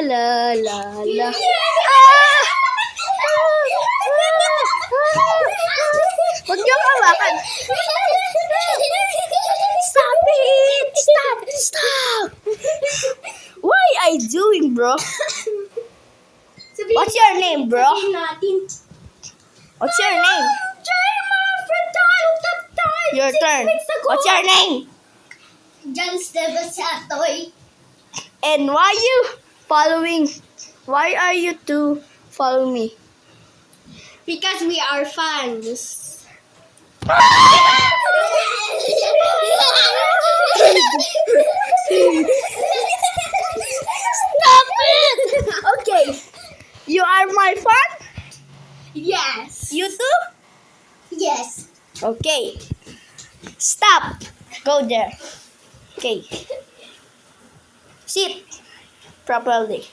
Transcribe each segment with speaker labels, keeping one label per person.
Speaker 1: la la la. Huwag niyo hawakan. Stop it! Stop! Stop! What are you doing, bro? What's your name, bro? What's your name? Your turn. What's your name?
Speaker 2: Jans Devasatoy.
Speaker 1: And why you following? Why are you two follow me?
Speaker 2: Because we are fans.
Speaker 1: Stop it! Okay. You are my fan?
Speaker 2: Yes.
Speaker 1: You too?
Speaker 2: Yes.
Speaker 1: Okay. Stop. Go there. Okay. Sit properly.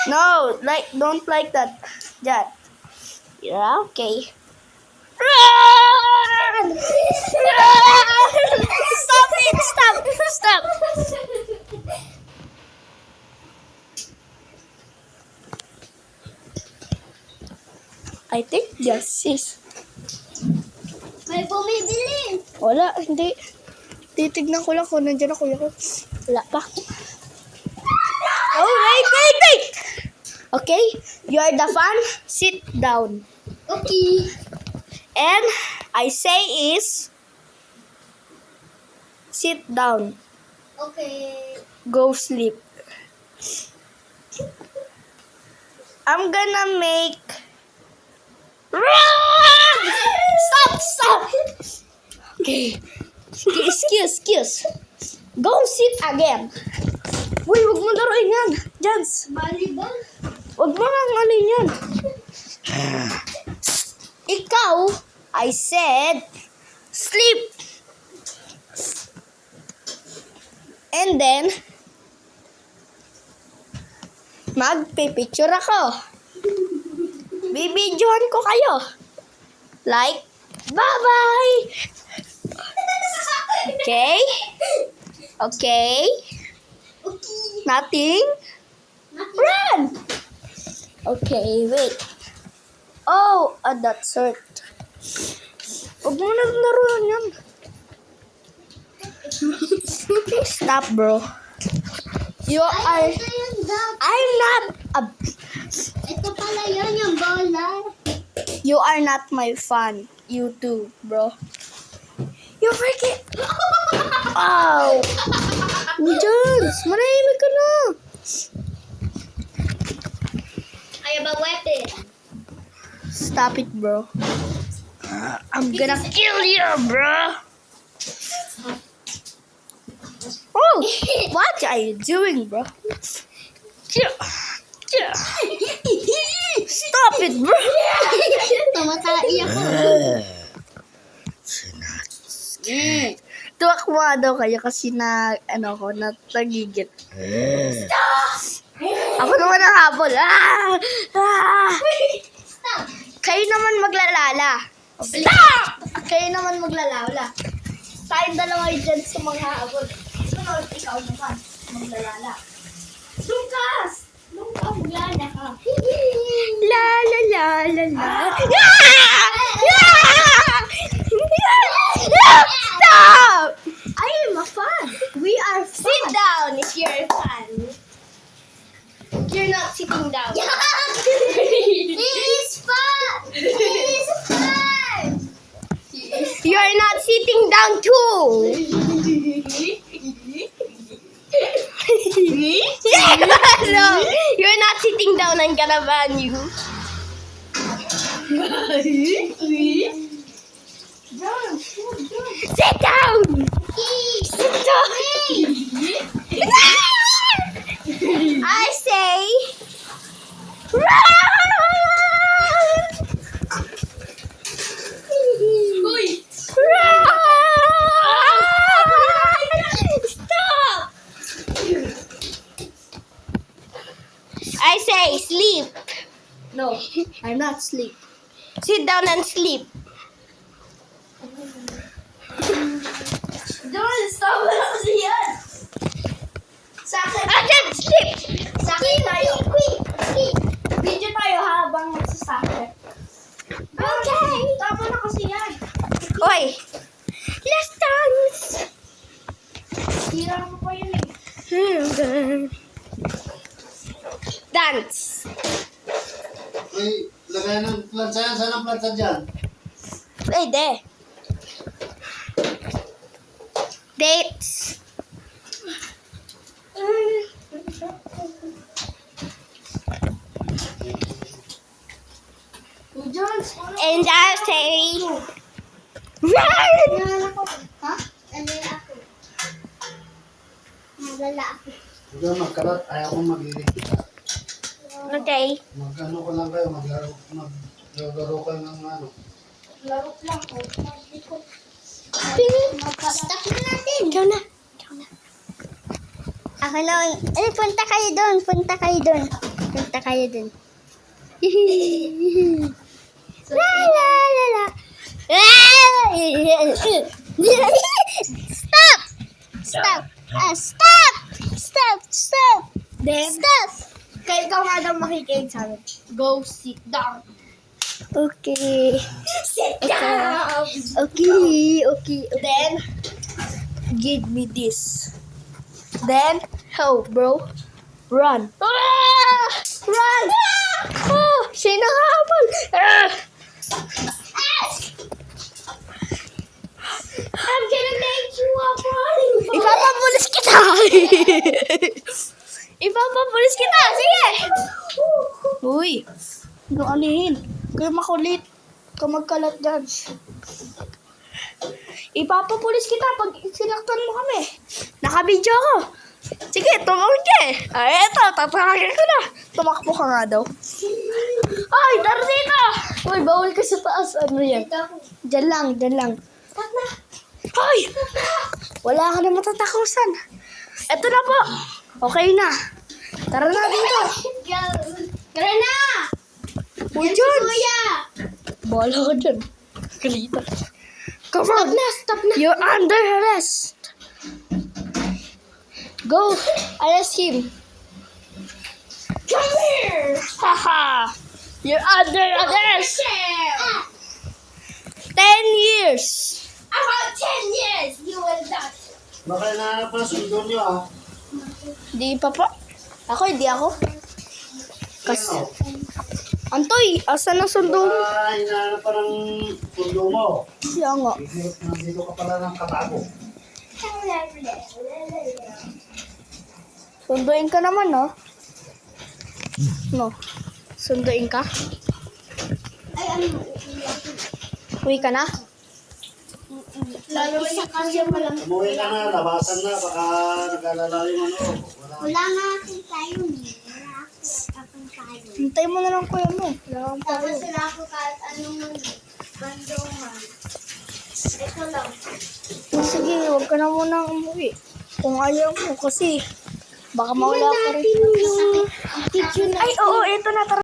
Speaker 1: No, don't like that. That. Yeah, okay. Run! Run! Stop it! Stop! Stop! I think this is.
Speaker 2: May bumibili.
Speaker 1: Wala, hindi. Titignan ko lang kung nandiyan na kuya ko. Wala pa. Oh, wait! Okay, you are the fan. Sit down.
Speaker 2: Okay.
Speaker 1: And I say is sit down.
Speaker 2: Okay.
Speaker 1: Go sleep. I'm gonna make run! Stop! Okay. Excuse. Go sit again. Uy, huwag mo laruin yan. Jans.
Speaker 2: Volleyball.
Speaker 1: Huwag mo nang alin yan. Ikaw, I said, sleep. And then, magpipicture ako. Bibidyohan ko kayo. Like, bye-bye. Okay? Okay?
Speaker 2: Okay.
Speaker 1: Nothing? Run! Okay, wait. Oh, that's hurt. Huwag mo na laruan yan. Stop, bro. You are...
Speaker 2: Ito yung dog.
Speaker 1: I'm not a...
Speaker 2: Ito pala yun yung bola.
Speaker 1: You are not my fan. You too, bro. You freaking... Ow! Jans, manahimik ka na.
Speaker 2: I have a weapon.
Speaker 1: Stop it, bro. I'm gonna kill you, bro. Oh, what are you doing, bro? Stop it, bro.
Speaker 2: Tumatay ako.
Speaker 1: Tuwakwa daw kayo kasi natagigit. Ako naman ang habol.
Speaker 2: Stop.
Speaker 1: Kayo naman maglalala. Stop! Kayo naman maglalala. Tayong dalawa dyan sa mga habol. Sunod, ikaw naman maglalala. Lucas!
Speaker 2: Maglala ka.
Speaker 1: La la la la la. Stop! I am a fan. We are fun.
Speaker 2: Sit down if you're a fan. You're not sitting down. He is fun. He is fun.
Speaker 1: You are not sitting down too. No, you're not sitting down. I'm gonna ban you. Sit down. Sit down. I say, run.
Speaker 2: Uy.
Speaker 1: Run.
Speaker 2: Stop.
Speaker 1: I say, sleep.
Speaker 2: No.
Speaker 1: I'm not sleep. Sit down and sleep.
Speaker 2: Don't stop it kasi yan.
Speaker 1: Sa akin.
Speaker 2: Skip!
Speaker 1: Sakit tayo. Video tayo habang nagsasakit.
Speaker 2: Okay!
Speaker 1: Tama na kasi yan.
Speaker 2: Oy! Let's dance!
Speaker 1: Tira mo pa yun eh.
Speaker 2: Dance!
Speaker 3: Uy, lagay ng plansa yan. Saan ang plansa dyan?
Speaker 2: Pwede. Dates.
Speaker 1: Jones,
Speaker 2: And I'll say...
Speaker 1: ha? Ano ako? Nagala ako.
Speaker 3: Huwag kang magkalat. Ayaw kong magiging.
Speaker 2: Okay.
Speaker 3: Mag-ano ko lang kayo. Maglaro kayo ng ano.
Speaker 1: Laro lang ko.
Speaker 2: Stop na natin. Ikaw na. Ako na. Eh, punta kayo doon. Punta kayo doon. La la la la. Stop! Stop! Stop!
Speaker 1: Then,
Speaker 2: Stop!
Speaker 1: kaya ikaw nga daw makikinig sa amin. Go sit down.
Speaker 2: Okay.
Speaker 1: Sit down!
Speaker 2: Okay.
Speaker 1: Then, give me this. Then, how, bro? Run. Run! Oh, siya nakahabol. I'm gonna make you a party.
Speaker 2: Ipapapulis kita! Ipapapulis kita! Sige!
Speaker 1: Uy, ano anihin? Kaya makulit. Kaya magkalat dyan. Ipapapulis kita pag sinaktan mo kami. Nakabidyo ako. Sige, tumawid ka eh. Ay, eto, tatawagin ko na. Tumakbo ka nga daw. Ay, tara dito! Uy, bawal ka sa taas. Ano yan? Diyan lang. Ay! Wala ka na matatakusan. Eto na po. Okay na. Tara na dito.
Speaker 2: Tara na!
Speaker 1: Uy, John!
Speaker 2: Kuya!
Speaker 1: Bahala ka dyan. Kalita. Come on. Stop na. You're under arrest. Go. Arrest him.
Speaker 2: Come here!
Speaker 1: Haha. You're under arrest. 10 years.
Speaker 2: About 10 years, you will not.
Speaker 3: Baka hinahanap na sundo nyo ah.
Speaker 1: Di pa pa. Hindi ako. Kas-
Speaker 3: Ano?
Speaker 1: Antoy, asan ang sundo mo?
Speaker 3: Baka hinahanap pa ng sundo mo.
Speaker 1: Siya nga.
Speaker 3: Nandito ka pala ng katago.
Speaker 1: Sunduin ka naman, no? No. Sunduin ka?
Speaker 2: Ay, ano?
Speaker 1: Uwi ka na?
Speaker 2: Lalo sa kasi wala.
Speaker 3: Umuwi ka na, labasan na. Baka nag-alala yung ano.
Speaker 2: Wala nga akong tayo. Wala akong tayo.
Speaker 1: Hintay mo na lang kuya mo. Wala kang
Speaker 2: Tapos
Speaker 1: paro.
Speaker 2: sila ako kahit anong bandungan. Ito lang.
Speaker 1: Sige, huwag ka na muna umuwi. Kung ayaw mo kasi baka mawala ka rin.
Speaker 2: Picture na.
Speaker 1: Ay, oo, ito na. Tara.